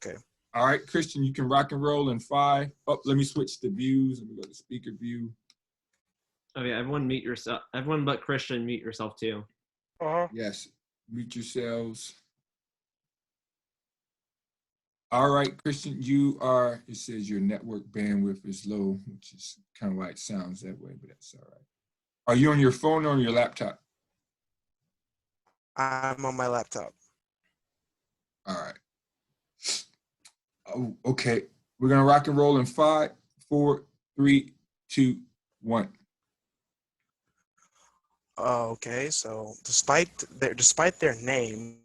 Okay. All right, Christian, you can rock and roll in 5. Oh, let me switch the views. Let me go to speaker view. Okay, everyone mute yourself. Everyone but Christian, mute yourself too. Yes, mute yourselves. All right, Christian, it says your network bandwidth is low, which is kind of why it sounds that way, but that's all right. Are you on your phone or on your laptop? I'm on my laptop. All right. Oh, okay. We're going to rock and roll in 5, 4, 3, 2, 1. Okay, so despite their name,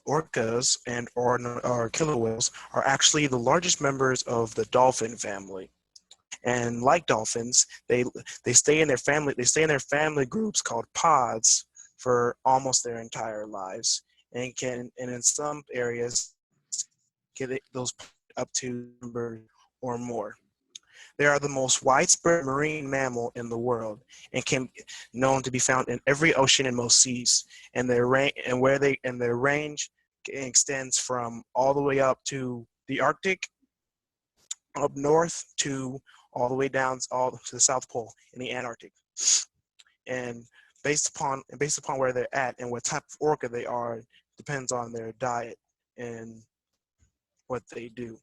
orcas or killer whales are actually the largest members of the dolphin family. And like dolphins, they stay in their family groups called pods for almost their entire lives, and in some areas get those up to number or more. They are the most widespread marine mammal in the world and can known to be found in every ocean and most seas. And their range extends from all the way up to the Arctic, up north to all the way down all to the South Pole in the Antarctic. And based upon where they're at and what type of orca they are depends on their diet and what they do.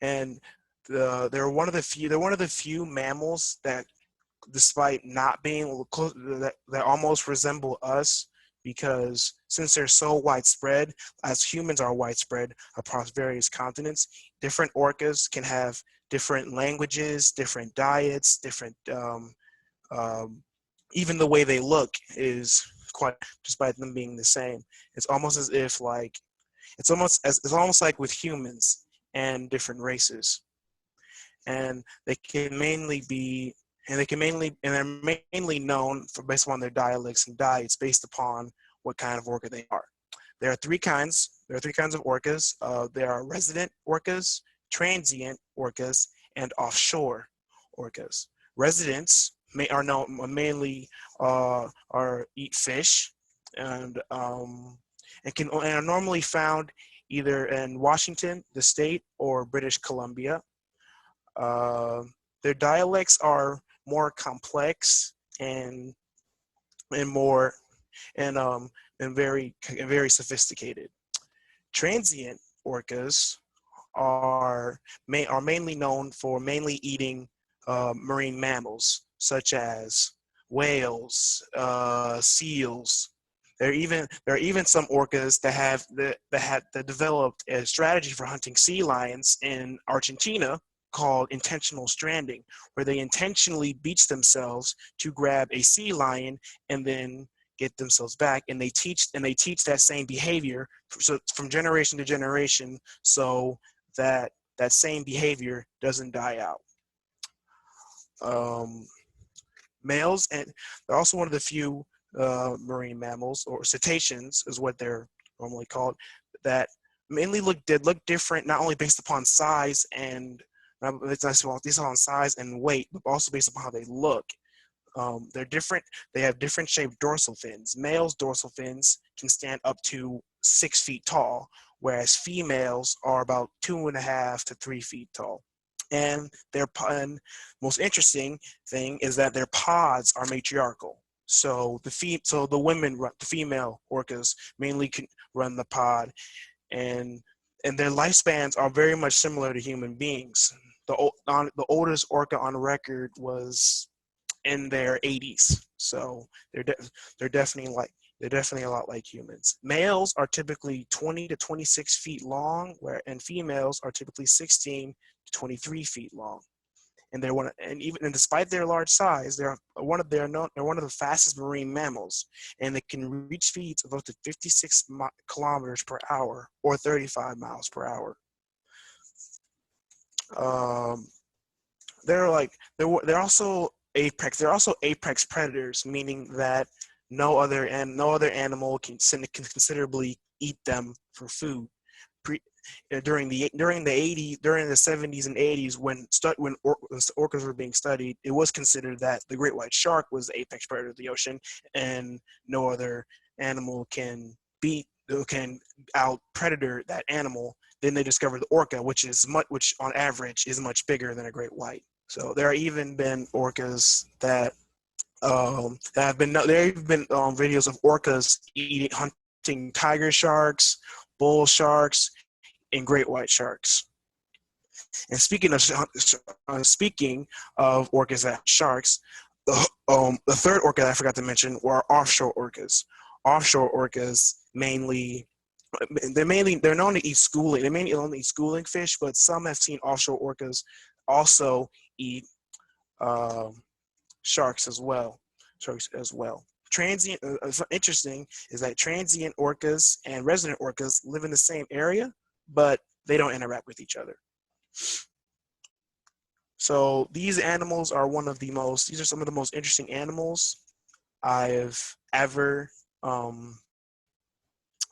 And they're one of the few mammals that, despite not being close, that almost resemble us, because since they're so widespread, as humans are widespread across various continents, different orcas can have different languages, different diets, different even the way they look is quite, despite them being the same. It's almost as if it's almost like with humans and different races. And they're mainly known for based on their dialects and diets based upon what kind of orca they are. There are three kinds of orcas. There are resident orcas, transient orcas, and offshore orcas. Residents eat fish and are normally found either in Washington, the state, or British Columbia. Their dialects are more complex and more and very sophisticated. Transient orcas are mainly known for mainly eating marine mammals such as whales, seals. There are even some orcas that developed a strategy for hunting sea lions in Argentina called intentional stranding, where they intentionally beach themselves to grab a sea lion and then get themselves back, and they teach that same behavior from generation to generation, so that same behavior doesn't die out. Males, and they're also one of the few marine mammals, or cetaceans is what they're normally called, that mainly look different, not only based upon size and size and weight, but also based upon how they look. They're different. They have different shaped dorsal fins. Males' dorsal fins can stand up to 6 feet tall, whereas females are about 2.5 to 3 feet tall. And most interesting thing is that their pods are matriarchal. So the female orcas mainly can run the pod, and their lifespans are very much similar to human beings. The oldest orca on record was in their 80s, so they're definitely a lot like humans. Males are typically 20 to 26 feet long, and females are typically 16 to 23 feet long. And despite their large size, they're one of the fastest marine mammals, and they can reach speeds of up to 56 kilometers per hour or 35 miles per hour. They're also apex predators, meaning that no other animal can considerably eat them for food. During the 70s and 80s, when orcas were being studied, it was considered that the great white shark was the apex predator of the ocean, and no other animal can beat can out predator that animal. Then they discovered the orca, which on average is much bigger than a great white. So there have even been orcas that have been videos of orcas hunting tiger sharks, bull sharks, and great white sharks. And speaking of orcas and sharks, the third orca that I forgot to mention were offshore orcas. Offshore orcas they're known to eat schooling. They mainly only eat schooling fish, but some have seen offshore orcas also eat sharks as well. Transient. Interesting is that transient orcas and resident orcas live in the same area, but they don't interact with each other. So these animals are these are some of the most interesting animals I've ever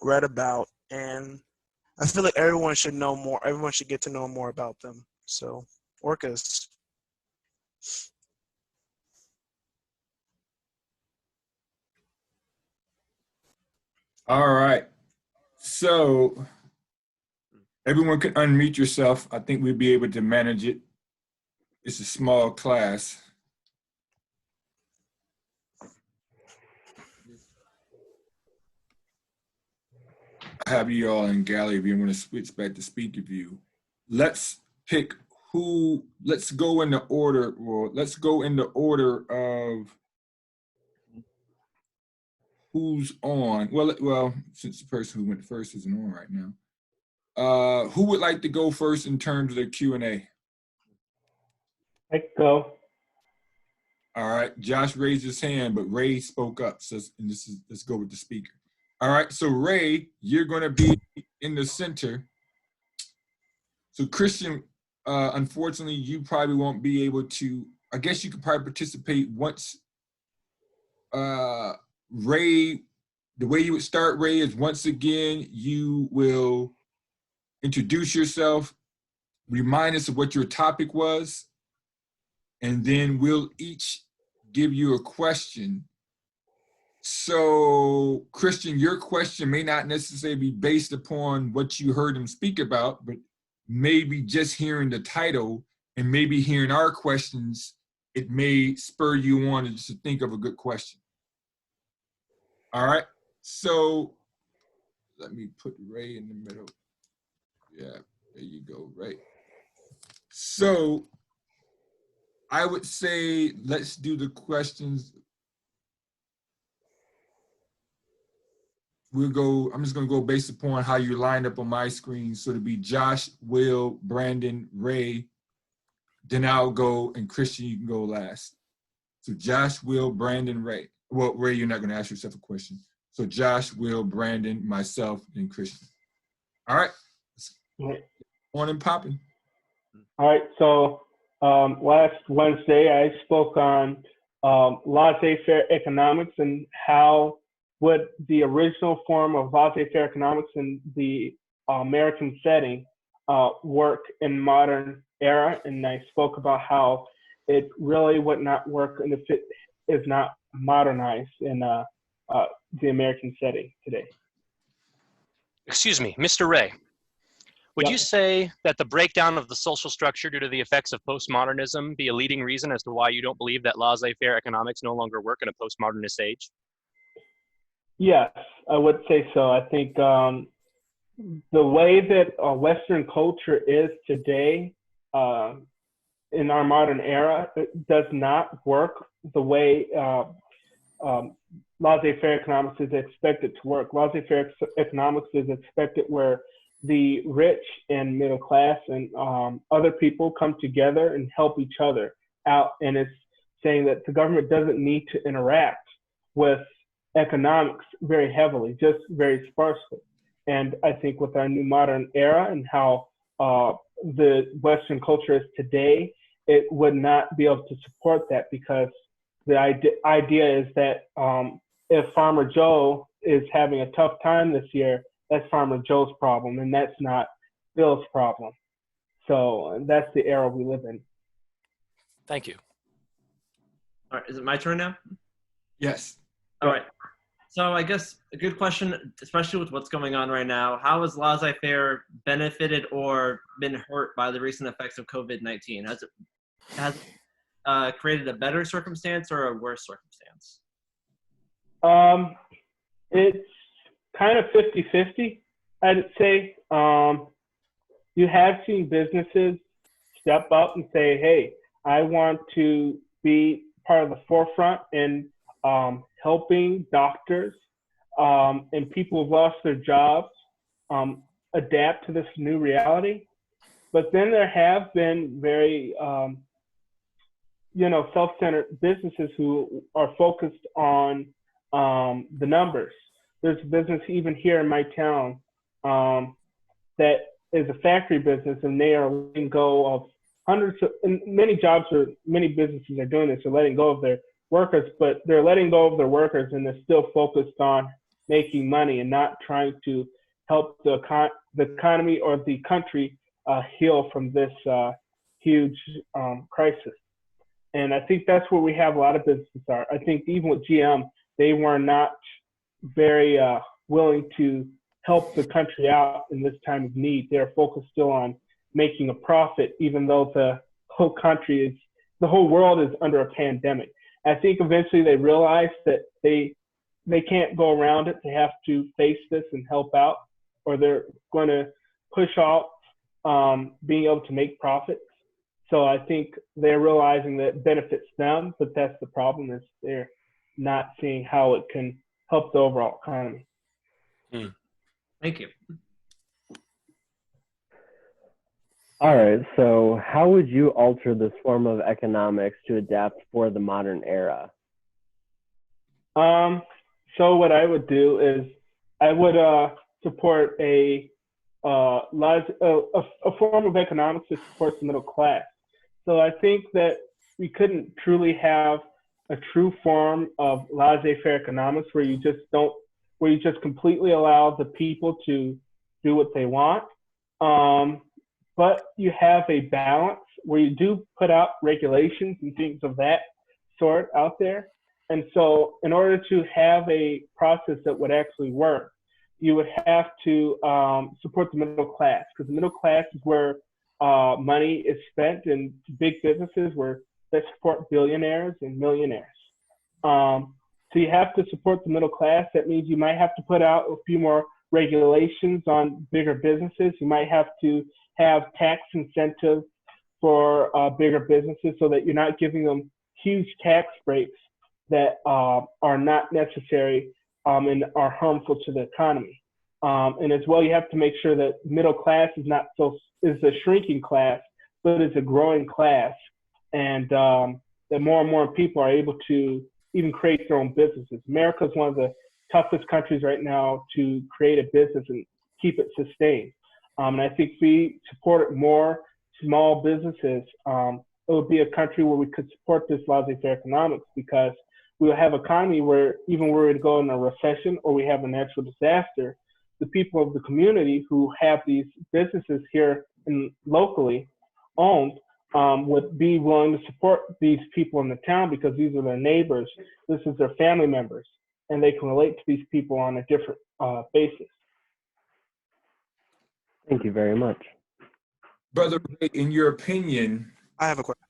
read about, and I feel like everyone should know more. Everyone should get to know more about them. So orcas. All right. So everyone can unmute yourself. I think we'll be able to manage it. It's a small class. I have you all in gallery view. I'm going to switch back to speaker view. Let's pick let's go in the order, of who's on. Well, since the person who went first isn't on right now. Who would like to go first in terms of the Q&A? I go. All right, Josh raised his hand, but Ray spoke up. So let's go with the speaker. All right, so Ray, you're going to be in the center. So Christian, unfortunately, you probably won't be able to. I guess you could probably participate once. Ray, the way you would start, Ray, is once again you will introduce yourself, remind us of what your topic was, and then we'll each give you a question. So, Christian, your question may not necessarily be based upon what you heard him speak about, but maybe just hearing the title and maybe hearing our questions, it may spur you on to think of a good question. All right, so let me put Ray in the middle. Yeah, there you go, Ray. So I would say let's do the questions. I'm just gonna go based upon how you lined up on my screen. So it'll be Josh, Will, Brandon, Ray. Then I'll go, and Christian, you can go last. So Josh, Will, Brandon, Ray. Well, Ray, you're not gonna ask yourself a question. So Josh, Will, Brandon, myself, and Christian. All right. On and popping. All right. So last Wednesday, I spoke on laissez-faire economics and how would the original form of laissez-faire economics in the American setting work in modern era. And I spoke about how it really would not work if it is not modernized in the American setting today. Excuse me, Mr. Ray. Would you say that the breakdown of the social structure due to the effects of postmodernism be a leading reason as to why you don't believe that laissez-faire economics no longer work in a postmodernist age? Yes, I would say so. I think the way that Western culture is today in our modern era, it does not work the way laissez-faire economics is expected to work. Laissez-faire economics is expected where the rich and middle class and other people come together and help each other out. And it's saying that the government doesn't need to interact with economics very heavily, just very sparsely. And I think with our new modern era and how the Western culture is today, it would not be able to support that, because the idea is that if Farmer Joe is having a tough time this year, that's Farmer Joe's problem, and that's not Bill's problem. So that's the era we live in. Thank you. All right, is it my turn now? Yes. All right. So I guess a good question, especially with what's going on right now. How has laissez-faire benefited or been hurt by the recent effects of COVID-19? Has it created a better circumstance or a worse circumstance? It's kind of 50-50, I'd say. You have seen businesses step up and say, hey, I want to be part of the forefront in helping doctors and people who've lost their jobs adapt to this new reality. But then there have been very, self-centered businesses who are focused on the numbers. There's a business even here in my town that is a factory business, and they are letting go of hundreds of, and many businesses are doing this, they're letting go of their workers, but they're letting go of their workers and they're still focused on making money and not trying to help the economy or the country heal from this huge crisis. And I think that's where we have a lot of businesses are. I think even with GM, they were not very willing to help the country out in this time of need. They're focused still on making a profit, even though the whole world is under a pandemic. I think eventually they realize that they can't go around it. They have to face this and help out, or they're going to push off being able to make profits. So I think they're realizing that it benefits them, but that's the problem, is they're not seeing how it can help the overall economy. Thank you. All right, so how would you alter this form of economics to adapt for the modern era? So what I would do is I would support a form of economics that supports the middle class. So I think that we couldn't truly have a true form of laissez-faire economics where you just completely allow the people to do what they want. But you have a balance where you do put out regulations and things of that sort out there. And so in order to have a process that would actually work, you would have to support the middle class, because the middle class is where money is spent in big businesses that support billionaires and millionaires. So you have to support the middle class. That means you might have to put out a few more regulations on bigger businesses. You might have to have tax incentives for bigger businesses so that you're not giving them huge tax breaks that are not necessary and are harmful to the economy. And as well, you have to make sure that middle class is a shrinking class, but is a growing class, and that more and more people are able to even create their own businesses. America is one of the toughest countries right now to create a business and keep it sustained. And I think if we supported more small businesses, it would be a country where we could support this laissez-faire economics, because we will have an economy where even were we to go in a recession or we have a natural disaster, the people of the community who have these businesses here and locally owned would be willing to support these people in the town, because these are their neighbors, this is their family members, and they can relate to these people on a different basis. Thank you very much. Brother Ray, in your opinion, I have a question.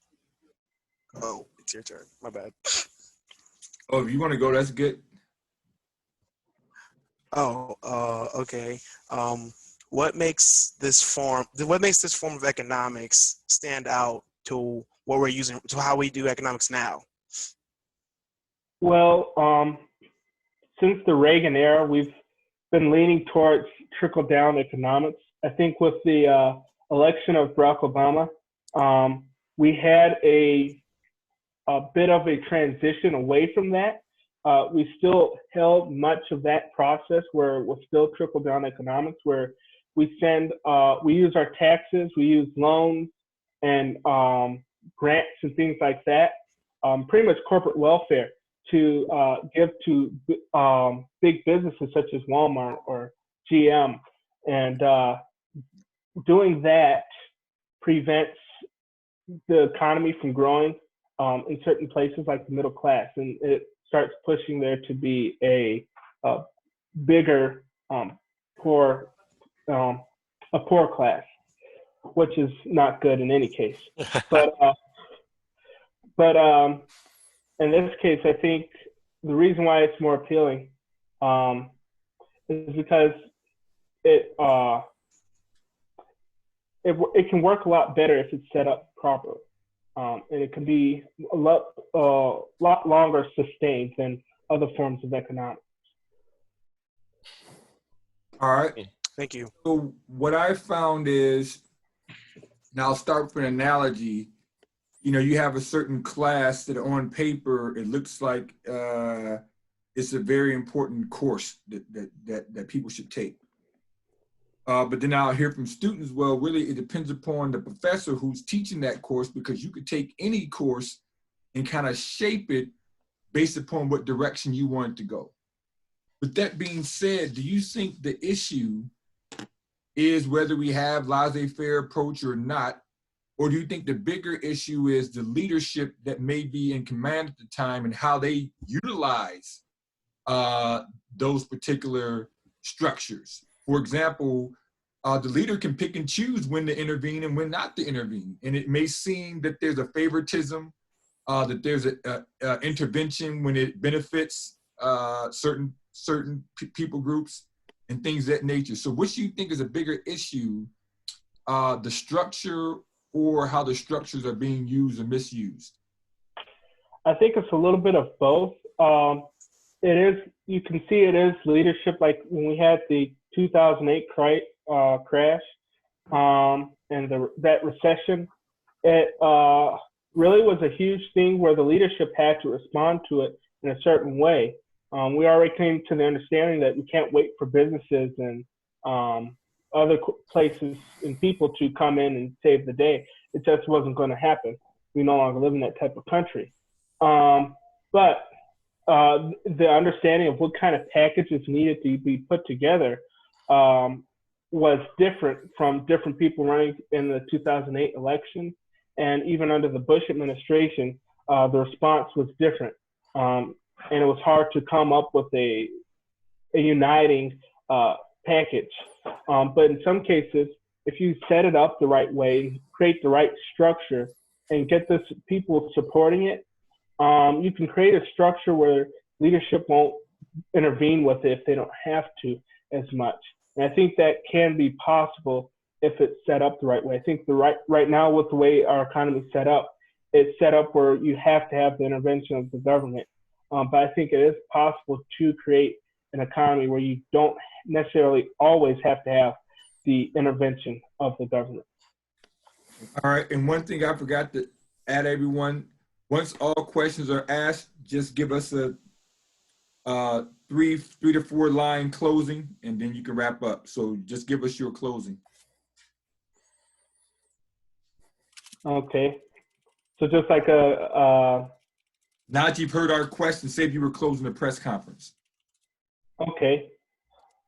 Oh, it's your turn. My bad. oh, if you want to go, that's good. Oh, okay. What makes this form of economics stand out to what we're using, to how we do economics now? Well, since the Reagan era, we've been leaning towards trickle-down economics. I think with the election of Barack Obama, we had a bit of a transition away from that. We still held much of that process where it was still trickle-down economics, where we use our taxes, we use loans and grants and things like that, pretty much corporate welfare, to give to big businesses such as Walmart or GM. And doing that prevents the economy from growing in certain places like the middle class, and it starts pushing there to be a bigger poor a poor class, which is not good in any case. But in this case, I think the reason why it's more appealing is because it can work a lot better if it's set up properly, and it can be a lot longer sustained than other forms of economics. All right. Thank you. So what I found is, now I'll start with an analogy. You know, you have a certain class that on paper, it looks like it's a very important course that people should take. But then I'll hear from students, well, really it depends upon the professor who's teaching that course, because you could take any course and kind of shape it based upon what direction you want it to go. With that being said, do you think the issue is whether we have laissez-faire approach or not? Or do you think the bigger issue is the leadership that may be in command at the time and how they utilize those particular structures? For example, the leader can pick and choose when to intervene and when not to intervene. And it may seem that there's a favoritism, that there's a intervention when it benefits certain people groups and things of that nature. So what do you think is a bigger issue, the structure or how the structures are being used or misused? I think it's a little bit of both. It is, you can see it is leadership, like when we had the 2008 crash and that recession, it really was a huge thing where the leadership had to respond to it in a certain way. We already came to the understanding that we can't wait for businesses and other places and people to come in and save the day. It just wasn't going to happen. We no longer live in that type of country. But the understanding of what kind of packages needed to be put together was different from different people running in the 2008 election. And even under the Bush administration, the response was different. And it was hard to come up with a uniting package. But in some cases, if you set it up the right way, create the right structure, and get this people supporting it, you can create a structure where leadership won't intervene with it if they don't have to as much. And I think that can be possible if it's set up the right way. I think right now with the way our economy is set up, it's set up where you have to have the intervention of the government. But I think it is possible to create an economy where you don't necessarily always have to have the intervention of the government. All right, and one thing I forgot to add, everyone, once all questions are asked, just give us a 3 to 4 line closing, and then you can wrap up. So just give us your closing. Okay. So just like now that you've heard our question, say if you were closing the press conference. Okay.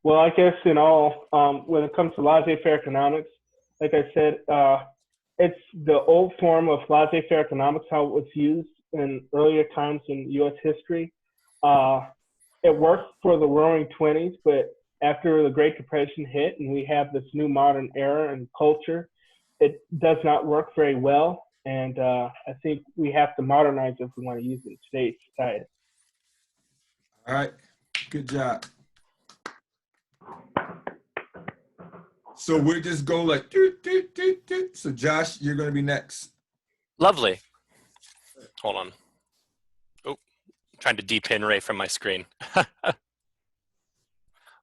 Well, I guess in all, when it comes to laissez-faire economics, like I said, it's the old form of laissez-faire economics, how it was used in earlier times in U.S. history. It worked for the Roaring '20s, but after the Great Depression hit and we have this new modern era and culture, it does not work very well. And I think we have to modernize if we want to use it in today's society. All right, good job. So we'll just go like, doot, doot, doot, doot. So Josh, you're going to be next. Lovely. Hold on. Oh, trying to depin Ray from my screen.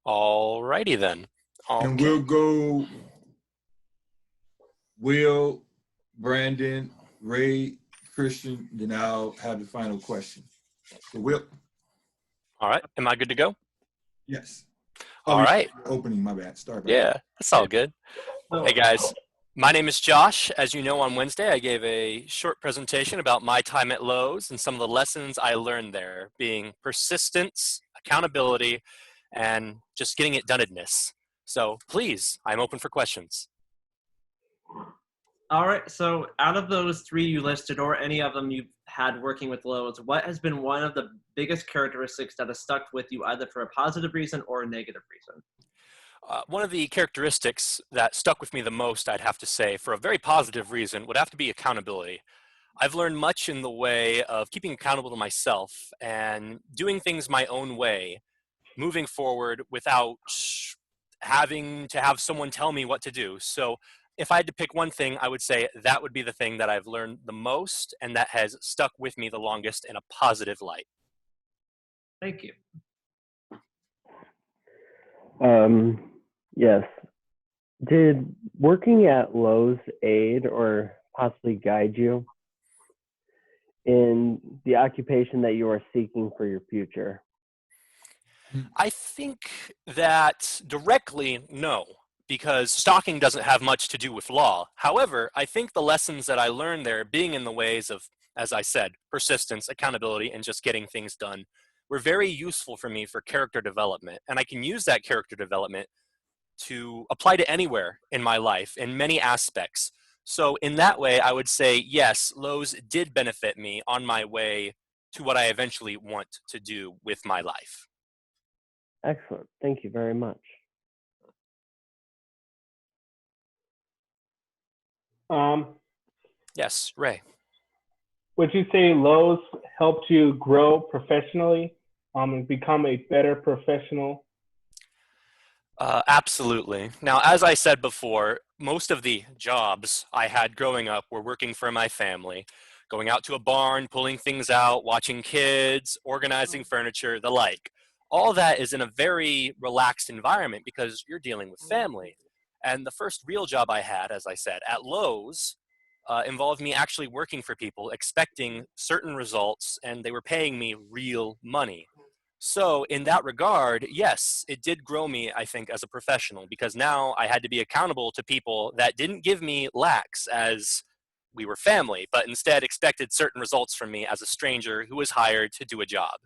All righty then. Okay. And we'll go Will, Brandon, Ray, Christian, then I'll have the final question. So Will. All right. Am I good to go? Yes. All right. Opening, my bad. Sorry about Yeah, that. that's all good. Hey guys, my name is Josh. As you know, on Wednesday, I gave a short presentation about my time at Lowe's and some of the lessons I learned there, being persistence, accountability, and just getting it donedness. So please, I'm open for questions. All right. So out of those three you listed, or any of them you've had working with Lowe's, what has been one of the biggest characteristics that has stuck with you, either for a positive reason or a negative reason? One of the characteristics that stuck with me the most, I'd have to say, for a very positive reason, would have to be accountability. I've learned much in the way of keeping accountable to myself and doing things my own way, moving forward without having to have someone tell me what to do. So if I had to pick one thing, I would say that would be the thing that I've learned the most and that has stuck with me the longest in a positive light. Thank you. Yes. Did working at Lowe's aid or possibly guide you in the occupation that you are seeking for your future? I think that directly, no, because stalking doesn't have much to do with law. However, I think the lessons that I learned there, being in the ways of, as I said, persistence, accountability, and just getting things done, were very useful for me for character development. And I can use that character development to apply to anywhere in my life in many aspects. So in that way, I would say, yes, Lowe's did benefit me on my way to what I eventually want to do with my life. Excellent. Thank you very much. Yes, Ray. Would you say Lowe's helped you grow professionally and become a better professional? Absolutely. Now, as I said before, most of the jobs I had growing up were working for my family, going out to a barn, pulling things out, watching kids, organizing furniture, the like. All that is in a very relaxed environment because you're dealing with family. And the first real job I had, as I said, at Lowe's, involved me actually working for people, expecting certain results, and they were paying me real money. So, in that regard, yes, it did grow me, I think, as a professional because now I had to be accountable to people that didn't give me lax as we were family, but instead expected certain results from me as a stranger who was hired to do a job.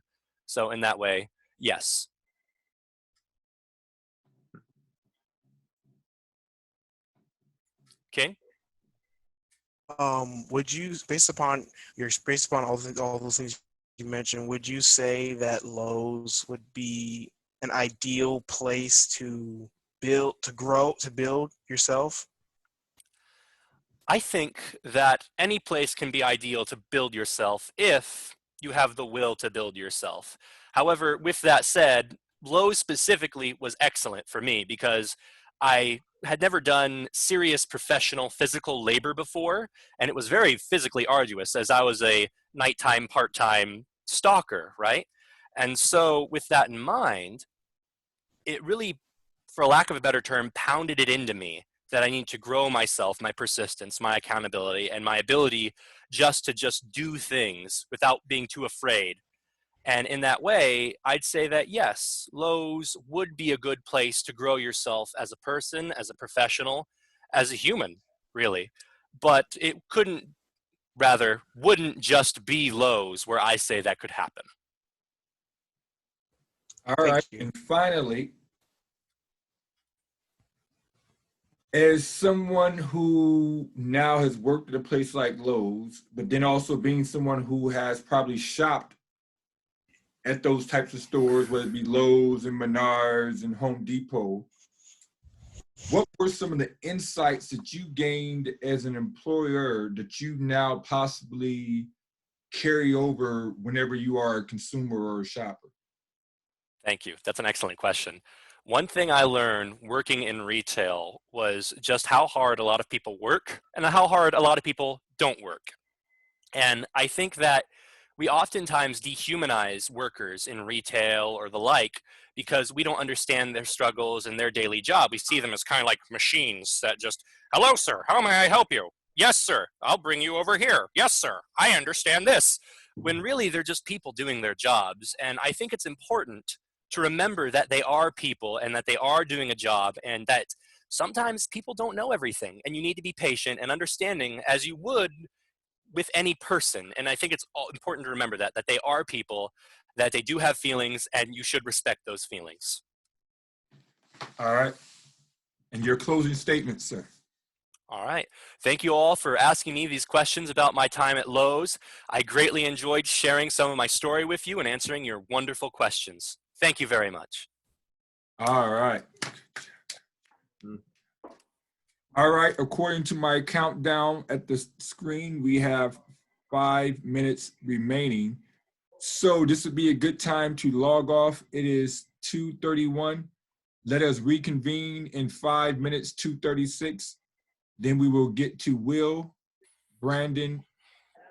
So, in that way, yes. Okay. Would you, based upon all those things you mentioned, would you say that Lowe's would be an ideal place to build yourself? I think that any place can be ideal to build yourself if you have the will to build yourself. However, with that said, Lowe's specifically was excellent for me because I had never done serious professional physical labor before, and it was very physically arduous as I was a nighttime, part-time stalker, right? And so, with that in mind, it really, for lack of a better term, pounded it into me that I need to grow myself, my persistence, my accountability, and my ability just do things without being too afraid. And in that way, I'd say that yes, Lowe's would be a good place to grow yourself as a person, as a professional, as a human, really. But it wouldn't just be Lowe's where I say that could happen. All Thank right. you. And finally, as someone who now has worked at a place like Lowe's, but then also being someone who has probably shopped at those types of stores, whether it be Lowe's and Menards and Home Depot, what were some of the insights that you gained as an employer that you now possibly carry over whenever you are a consumer or a shopper? Thank you. That's an excellent question. One thing I learned working in retail was just how hard a lot of people work and how hard a lot of people don't work. And I think that we oftentimes dehumanize workers in retail or the like because we don't understand their struggles and their daily job. We see them as kind of like machines that just, hello, sir, how may I help you? Yes, sir, I'll bring you over here. Yes, sir, I understand this. When really they're just people doing their jobs. And I think it's important to remember that they are people and that they are doing a job and that sometimes people don't know everything and you need to be patient and understanding as you would with any person. And I think it's important to remember that they are people, that they do have feelings, and you should respect those feelings. All right. And your closing statement, sir. All right. Thank you all for asking me these questions about my time at Lowe's. I greatly enjoyed sharing some of my story with you and answering your wonderful questions. Thank you very much. All right. All right, according to my countdown at the screen, we have 5 minutes remaining. So this would be a good time to log off. It is 2:31. Let us reconvene in 5 minutes, 2:36. Then we will get to Will, Brandon,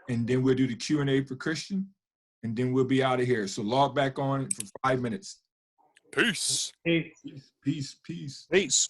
and then we'll do the Q&A for Christian, and then we'll be out of here. So log back on for 5 minutes. Peace. Peace, peace. Peace. Peace.